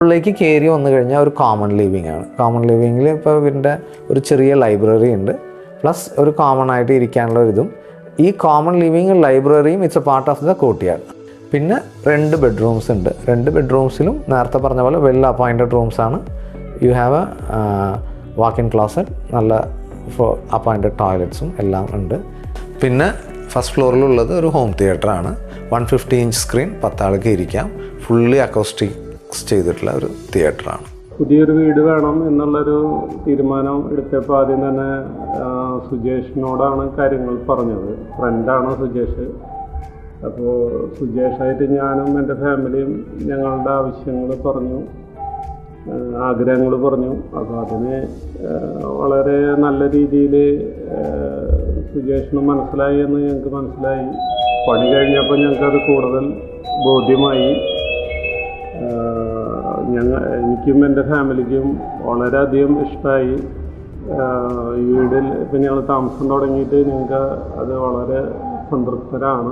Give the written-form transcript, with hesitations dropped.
ഉള്ളിലേക്ക് കയറി വന്നു കഴിഞ്ഞാൽ ഒരു കോമൺ ലിവിങ് ആണ്. കോമൺ ലിവിങ്ങിൽ ഇപ്പോൾ ഇവരുടെ ഒരു ചെറിയ ലൈബ്രറി ഉണ്ട്, പ്ലസ് ഒരു കോമൺ ആയിട്ട് ഇരിക്കാനുള്ള ഒരു ഇതും. ഈ കോമൺ ലിവിങ് ലൈബ്രറിയും it's a part of the courtyard. പിന്നെ 2 ബെഡ്റൂംസ് ഉണ്ട്. 2 ബെഡ്റൂംസിലും നേരത്തെ പറഞ്ഞ പോലെ വെൽ അപ്പോയിൻറ്റഡ് റൂംസാണ്. You have a walk in closet, നല്ല അപ്പോയിൻറ്റഡ് ടോയ്ലറ്റ്സും എല്ലാം ഉണ്ട്. പിന്നെ ഫസ്റ്റ് ഫ്ലോറിലുള്ളത് ഒരു ഹോം തിയേറ്ററാണ്. 150 ഇഞ്ച് സ്ക്രീൻ, 10 ആൾക്ക് ഇരിക്കാം. ഫുള്ളി അക്കോസ്റ്റിക്സ് ചെയ്തിട്ടുള്ള ഒരു തിയേറ്ററാണ്. പുതിയൊരു വീട് വേണം എന്നുള്ളൊരു തീരുമാനം എടുത്തപ്പോൾ ആദ്യം തന്നെ സുജേഷിനോടാണ് കാര്യങ്ങൾ പറഞ്ഞത്. ഫ്രണ്ടാണ് സുജേഷ്. അപ്പോൾ സുജേഷായിട്ട് ഞാനും എൻ്റെ ഫാമിലിയും ഞങ്ങളുടെ ആവശ്യങ്ങൾ പറഞ്ഞു, ആഗ്രഹങ്ങൾ പറഞ്ഞു. അപ്പോൾ അതിന് വളരെ നല്ല രീതിയിൽ സുജേഷിന് മനസ്സിലായി എന്ന് ഞങ്ങൾക്ക് മനസ്സിലായി. പണി കഴിഞ്ഞപ്പോൾ ഞങ്ങൾക്കത് കൂടുതൽ ബോധ്യമായി. എനിക്കും എൻ്റെ ഫാമിലിക്കും വളരെയധികം ഇഷ്ടമായി. ഈ വീടിൽ ഇപ്പം ഞങ്ങൾ താമസം തുടങ്ങിയിട്ട് ഞങ്ങൾക്ക് അത് വളരെ സംതൃപ്തരാണ്.